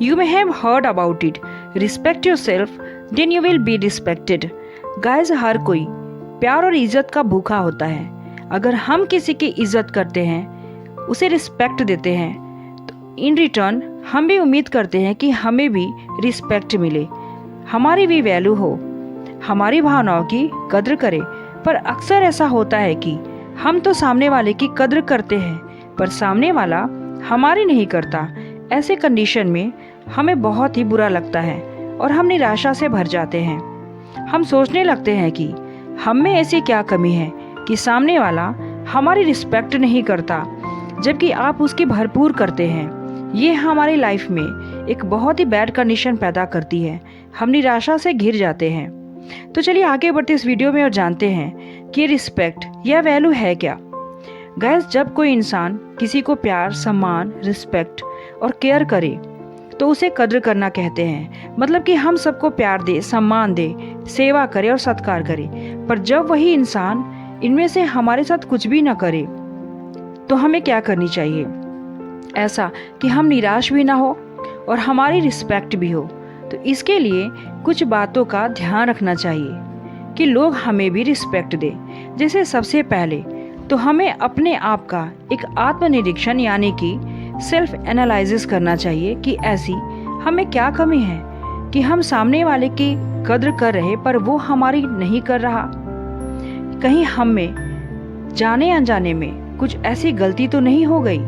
You may have heard about it. Respect yourself, then you will be respected. Guys, हर कोई प्यार और इज्जत का भूखा होता है। अगर हम किसी की इज्जत करते हैं, उसे रिस्पेक्ट देते हैं, तो इन रिटर्न हम भी उम्मीद करते हैं कि हमें भी रिस्पेक्ट मिले, हमारी भी वैल्यू हो, हमारी भावनाओं की कद्र करे। पर अक्सर ऐसा होता है कि हम तो सामने वाले की कद्र करते हैं, पर सामने वाला हमारी नहीं करता। ऐसे कंडीशन में हमें बहुत ही बुरा लगता है और हम निराशा से भर जाते हैं। हम सोचने लगते हैं कि हम में ऐसी क्या कमी है कि सामने वाला हमारी रिस्पेक्ट नहीं करता, जबकि आप उसकी भरपूर करते हैं। ये हमारी लाइफ में एक बहुत ही बैड कंडीशन पैदा करती है। हम निराशा से घिर जाते हैं। तो चलिए आगे बढ़ते इस वीडियो में और जानते हैं कि रिस्पेक्ट या वैल्यू है क्या। गाइस, जब कोई इंसान किसी को प्यार, सम्मान, रिस्पेक्ट और केयर करे तो उसे कद्र करना कहते हैं। मतलब कि हम सबको प्यार दे, सम्मान दे, सेवा करे और सत्कार करे। पर जब वही इंसान इनमें से हमारे साथ कुछ भी ना करे तो हमें क्या करनी चाहिए, ऐसा कि हम निराश भी ना हो और हमारी रिस्पेक्ट भी हो। तो इसके लिए कुछ बातों का ध्यान रखना चाहिए कि लोग हमें भी रिस्पेक्ट दें। जैसे सबसे पहले तो हमें अपने आप का एक आत्मनिरीक्षण यानी कि सेल्फ एनालिसिस करना चाहिए कि ऐसी हमें क्या कमी है कि हम सामने वाले की कद्र कर रहे पर वो हमारी नहीं कर रहा। कहीं हम में जाने अनजाने में कुछ ऐसी गलती तो नहीं हो गई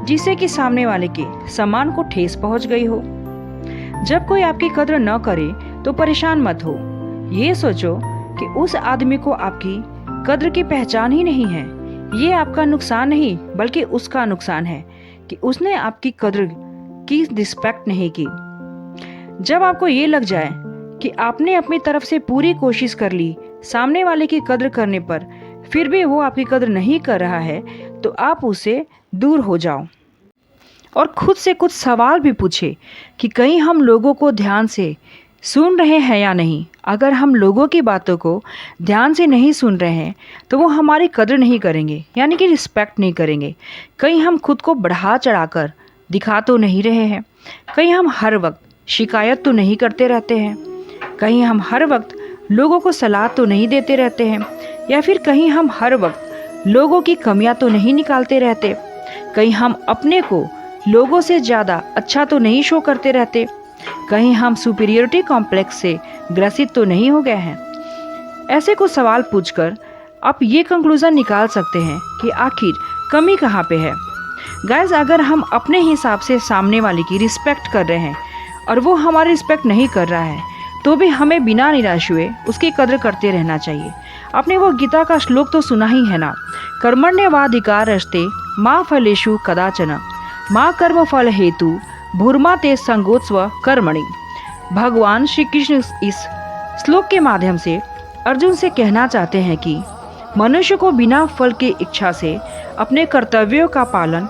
जिससे कि सामने वाले के सम्मान को ठेस पहुंच गई हो। जब कोई आपकी कद्र न करे तो परेशान मत हो। ये सोचो कि उस आदमी को आपकी कद्र की पहचान ही नहीं है। ये आपका नुकसान नहीं बल्कि उसका नुकसान है कि उसने आपकी कद्र की रिस्पेक्ट नहीं की। जब आपको ये लग जाए कि आपने अपनी तरफ से पूरी कोशिश कर ली सामने वाले की कद्र करने पर, फिर भी वो आपकी कद्र नहीं कर रहा है, तो आप उससे दूर हो जाओ और खुद से कुछ सवाल भी पूछे कि कहीं हम लोगों को ध्यान से सुन रहे हैं या नहीं। अगर हम लोगों की बातों को ध्यान से नहीं सुन रहे हैं तो वो हमारी कद्र नहीं करेंगे, यानी कि रिस्पेक्ट नहीं करेंगे। कहीं हम खुद को बढ़ा चढ़ाकर दिखा तो नहीं रहे हैं, कहीं हम हर वक्त शिकायत तो नहीं करते रहते हैं, कहीं हम हर वक्त लोगों को सलाह तो नहीं देते रहते हैं, या फिर कहीं हम हर वक्त लोगों की कमियां तो नहीं निकालते रहते, कहीं हम अपने को लोगों से ज़्यादा अच्छा तो नहीं शो करते रहते, कहीं हम सुपीरियरिटी कॉम्प्लेक्स से ग्रसित तो नहीं हो गए हैं। ऐसे कुछ सवाल पूछकर आप ये कंक्लूज़न निकाल सकते हैं कि आखिर कमी कहाँ पे है। गाइस, अगर हम अपने हिसाब से सामने वाले की रिस्पेक्ट कर रहे हैं और वो हमारी रिस्पेक्ट नहीं कर रहा है, तो भी हमें बिना निराश हुए उसकी कद्र करते रहना चाहिए। आपने वो गीता का श्लोक तो सुना ही है ना, कर्मण्येवाधिकारस्ते मा फलेषु कदाचन माँ कर्म फल हेतु भूर्मा ते संगोत्स्व कर्मणि। भगवान श्री कृष्ण इस श्लोक के माध्यम से अर्जुन से कहना चाहते हैं कि मनुष्य को बिना फल की इच्छा से अपने कर्तव्यों का पालन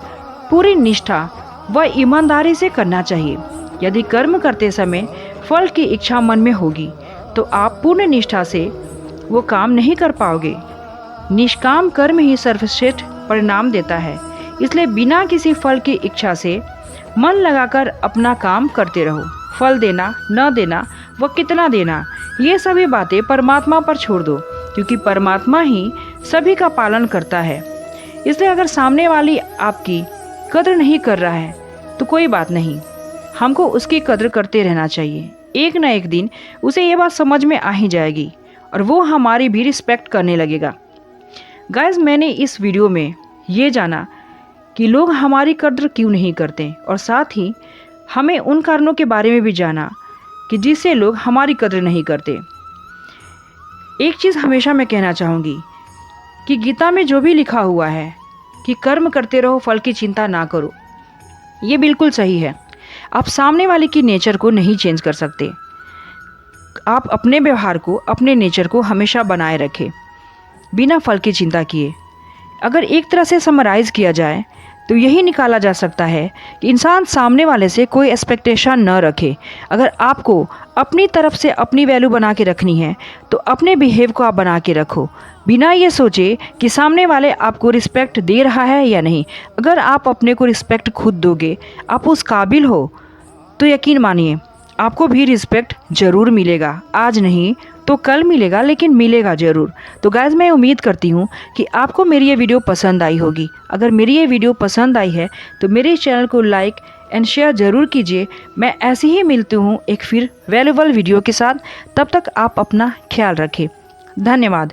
पूरी निष्ठा व ईमानदारी से करना चाहिए। यदि कर्म करते समय फल की इच्छा मन में होगी तो आप पूर्ण निष्ठा से वो काम नहीं कर पाओगे। निष्काम कर्म ही सर्वश्रेष्ठ परिणाम देता है। इसलिए बिना किसी फल की इच्छा से मन लगाकर अपना काम करते रहो। फल देना, न देना व कितना देना, ये सभी बातें परमात्मा पर छोड़ दो, क्योंकि परमात्मा ही सभी का पालन करता है। इसलिए अगर सामने वाली आपकी कद्र नहीं कर रहा है तो कोई बात नहीं, हमको उसकी कद्र करते रहना चाहिए। एक न एक दिन उसे ये बात समझ में आ ही जाएगी और वो हमारी भी रिस्पेक्ट करने लगेगा। गाइस, मैंने इस वीडियो में ये जाना कि लोग हमारी कद्र क्यों नहीं करते और साथ ही हमें उन कारणों के बारे में भी जाना कि जिससे लोग हमारी कद्र नहीं करते। एक चीज़ हमेशा मैं कहना चाहूँगी कि गीता में जो भी लिखा हुआ है कि कर्म करते रहो, फल की चिंता ना करो, ये बिल्कुल सही है। आप सामने वाले की नेचर को नहीं चेंज कर सकते। आप अपने व्यवहार को, अपने नेचर को हमेशा बनाए रखें बिना फल की चिंता किए। अगर एक तरह से समराइज़ किया जाए तो यही निकाला जा सकता है कि इंसान सामने वाले से कोई एक्सपेक्टेशन न रखे। अगर आपको अपनी तरफ से अपनी वैल्यू बना के रखनी है तो अपने बिहेव को आप बना के रखो, बिना ये सोचे कि सामने वाले आपको रिस्पेक्ट दे रहा है या नहीं। अगर आप अपने को रिस्पेक्ट खुद दोगे, आप उस काबिल हो, तो यकीन मानिए आपको भी रिस्पेक्ट ज़रूर मिलेगा। आज नहीं तो कल मिलेगा, लेकिन मिलेगा ज़रूर। तो गाइज़ मैं उम्मीद करती हूँ कि आपको मेरी ये वीडियो पसंद आई होगी। अगर मेरी ये वीडियो पसंद आई है तो मेरे चैनल को लाइक एंड शेयर ज़रूर कीजिए। मैं ऐसे ही मिलती हूँ एक फिर वैल्यूबल वीडियो के साथ। तब तक आप अपना ख्याल रखें। धन्यवाद।